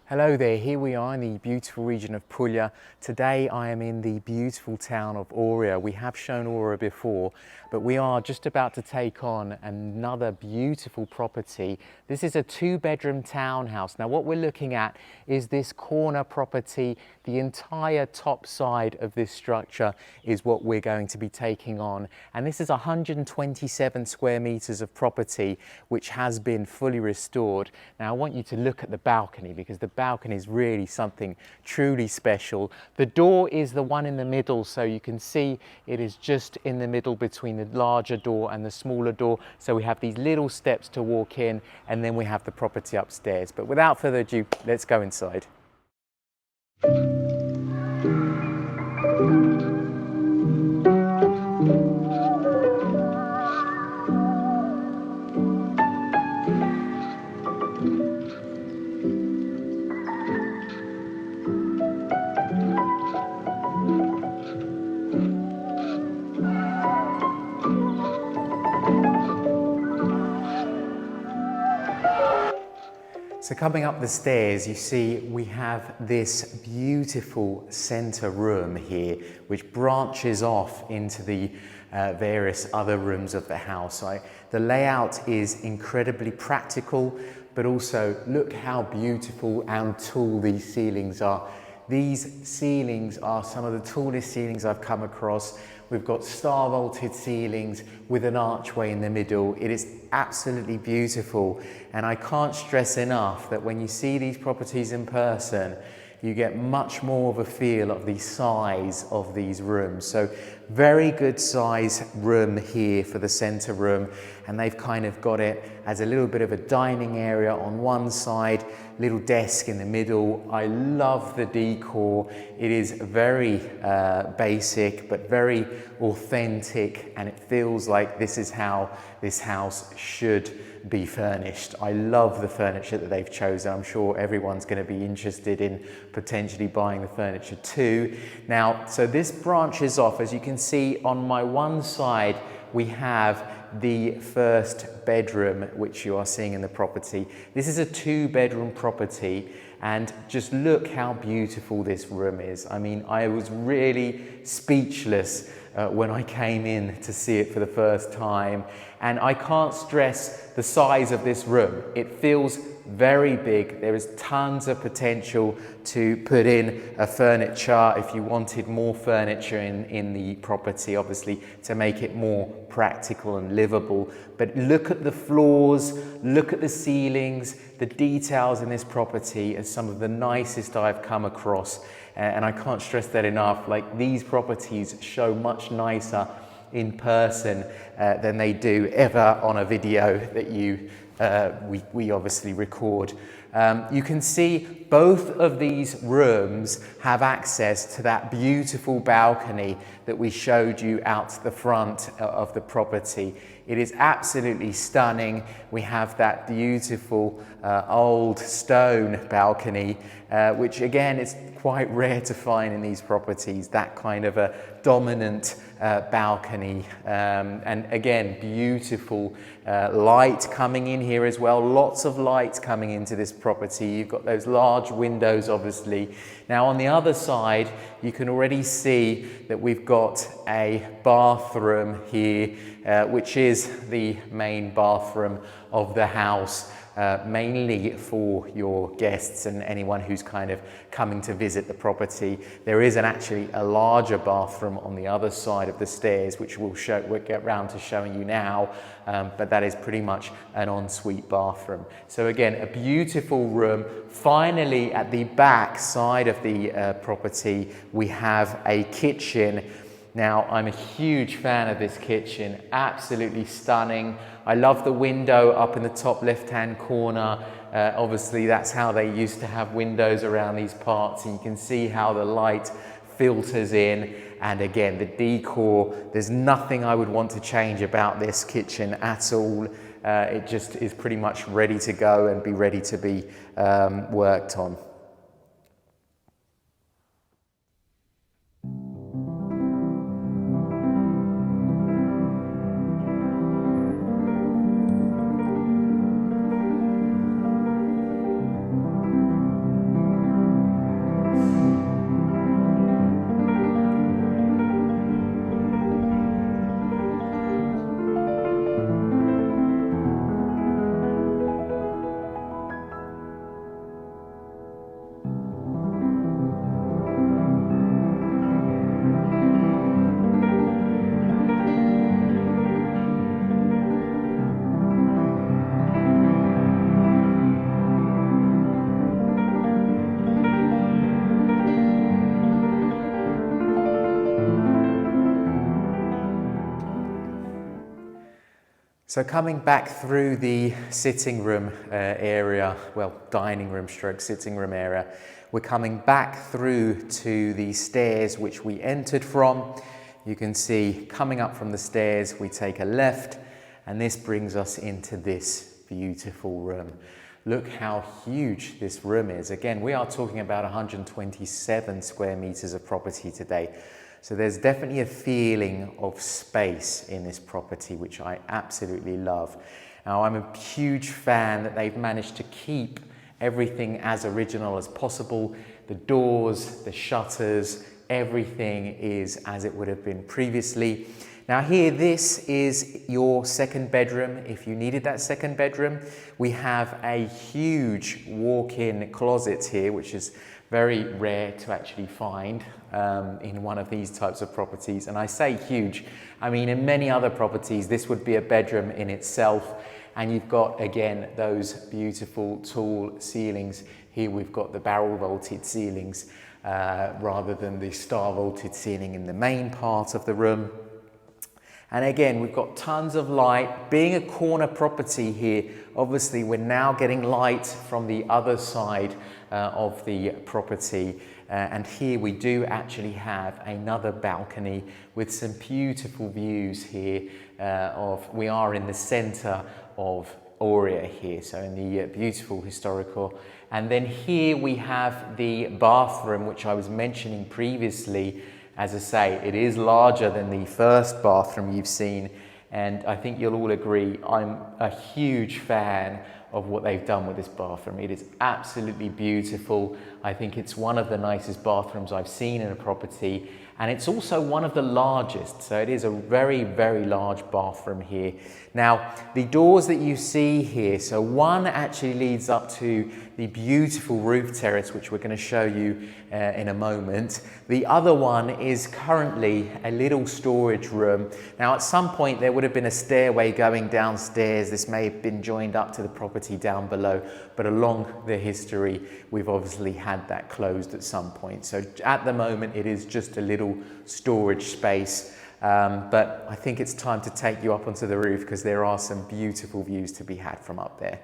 Hello there, here we are in the beautiful region of Puglia. Today I am in the beautiful town of Oria. We have shown Oria before, but we are just about to take on another beautiful property. This is a 2-bedroom townhouse. Now what we're looking at is this corner property. The entire top side of this structure is what we're going to be taking on. And this is 127 square meters of property, which has been fully restored. Now I want you to look at the balcony, because the balcony is really something truly special. The door is the one in the middle, so you can see it is just in the middle between the larger door and the smaller door. So we have these little steps to walk in, and then we have the property upstairs. But without further ado, let's go inside. So coming up the stairs, you see we have this beautiful center room here, which branches off into the various other rooms of the house. The layout is incredibly practical, but also look how beautiful and tall these ceilings are. These ceilings are some of the tallest ceilings I've come across. We've got star vaulted ceilings with an archway in the middle. It is absolutely beautiful. And I can't stress enough that when you see these properties in person, you get much more of a feel of the size of these rooms. So very good size room here for the center room. And they've kind of got it as a little bit of a dining area on one side, little desk in the middle. I love the decor. It is very basic, but very authentic. And it feels like this is how this house should be furnished. I love the furniture that they've chosen. I'm sure everyone's going to be interested in potentially buying the furniture too. Now, so this branches off. As you can see on my one side, we have the first bedroom, which you are seeing in the property. This is a 2-bedroom property, and just look how beautiful this room is. I mean, I was really speechless when I came in to see it for the first time, and I can't stress the size of this room. It feels very big. There is tons of potential to put in a furniture if you wanted more furniture in the property, obviously to make it more practical and livable. But look at the floors, look at the ceilings. The details in this property are some of the nicest I've come across, and I can't stress that enough. Like, these properties show much nicer in person than they do ever on a video that we obviously record. You can see both of these rooms have access to that beautiful balcony that we showed you out the front of the property. It is absolutely stunning. We have that beautiful old stone balcony, which again is quite rare to find in these properties, that kind of a dominant balcony. And again, beautiful light coming in here as well. Lots of light coming into this property. You've got those large windows, obviously. Now on the other side, you can already see that we've got a bathroom here, which is the main bathroom of the house. Mainly for your guests and anyone who's kind of coming to visit the property. There is actually a larger bathroom on the other side of the stairs, which we'll get round to showing you now, but that is pretty much an ensuite bathroom. So again, a beautiful room. Finally, at the back side of the property, we have a kitchen. Now, I'm a huge fan of this kitchen, absolutely stunning. I love the window up in the top left-hand corner. Obviously, that's how they used to have windows around these parts, and you can see how the light filters in. And again, the decor, there's nothing I would want to change about this kitchen at all. it just is pretty much ready to go and be ready to be worked on. So coming back through the sitting room area, well, dining room stroke sitting room area, we're coming back through to the stairs which we entered from. You can see coming up from the stairs, we take a left, and this brings us into this beautiful room. Look how huge this room is. Again, we are talking about 127 square meters of property today. So there's definitely a feeling of space in this property, which I absolutely love. Now, I'm a huge fan that they've managed to keep everything as original as possible. The doors, the shutters, everything is as it would have been previously. Now here, this is your second bedroom. If you needed that second bedroom, we have a huge walk-in closet here, which is very rare to actually find in one of these types of properties. And I say huge, I mean in many other properties this would be a bedroom in itself, and you've got again those beautiful tall ceilings. Here we've got the barrel vaulted ceilings rather than the star vaulted ceiling in the main part of the room. And again, we've got tons of light. Being a corner property here, obviously we're now getting light from the other side of the property. And here we do actually have another balcony with some beautiful views here we are in the center of Oria here, so in the beautiful historical. And then here we have the bathroom, which I was mentioning previously. As I say, it is larger than the first bathroom you've seen, and I think you'll all agree I'm a huge fan of what they've done with this bathroom. It is absolutely beautiful. I think it's one of the nicest bathrooms I've seen in a property, and it's also one of the largest, so it is a very, very large bathroom here. Now, the doors that you see here, so one actually leads up to the beautiful roof terrace, which we're going to show you in a moment. The other one is currently a little storage room. Now, at some point there would have been a stairway going downstairs. This may have been joined up to the property down below, but along the history, we've obviously had that closed at some point. So at the moment, it is just a little storage space. But I think it's time to take you up onto the roof because there are some beautiful views to be had from up there.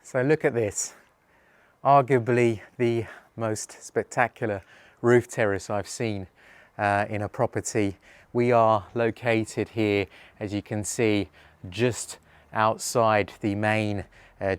So look at this, arguably the most spectacular roof terrace I've seen in a property. We are located here, as you can see, just outside the main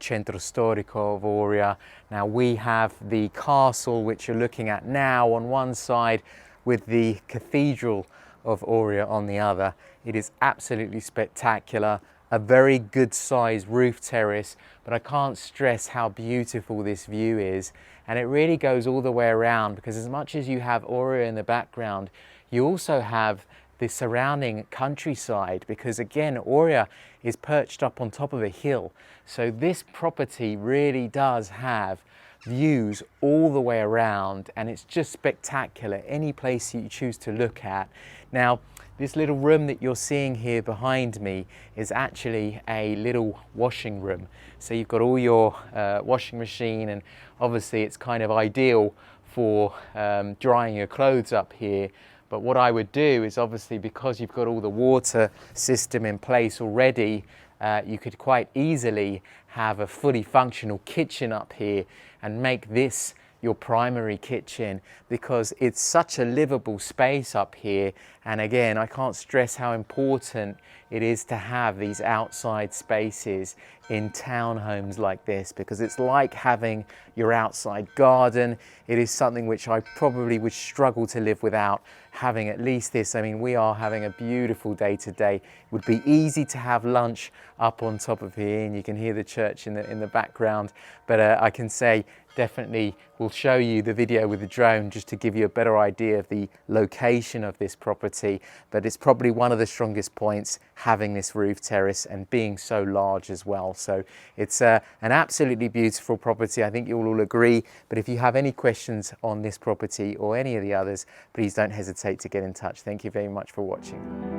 centro storico of Oria. Now we have the castle, which you're looking at now, on one side with the cathedral of Oria on the other. It is absolutely spectacular. A very good sized roof terrace, but I can't stress how beautiful this view is. And it really goes all the way around, because as much as you have Oria in the background, you also have the surrounding countryside, because again, Oria is perched up on top of a hill. So this property really does have views all the way around, and it's just spectacular any place you choose to look at. Now, this little room that you're seeing here behind me is actually a little washing room. So you've got all your washing machine, and obviously it's kind of ideal for drying your clothes up here. But what I would do is, obviously, because you've got all the water system in place already, you could quite easily have a fully functional kitchen up here and make this your primary kitchen, because it's such a livable space up here. And again, I can't stress how important it is to have these outside spaces in townhomes like this, because it's like having your outside garden. It is something which I probably would struggle to live without, having at least this. I mean, we are having a beautiful day today. It would be easy to have lunch up on top of here, and you can hear the church in the background. But I can say, definitely we'll show you the video with the drone just to give you a better idea of the location of this property. But it's probably one of the strongest points, having this roof terrace and being so large as well. So it's an absolutely beautiful property. I think you'll all agree. But if you have any questions on this property or any of the others, please don't hesitate to get in touch. Thank you very much for watching.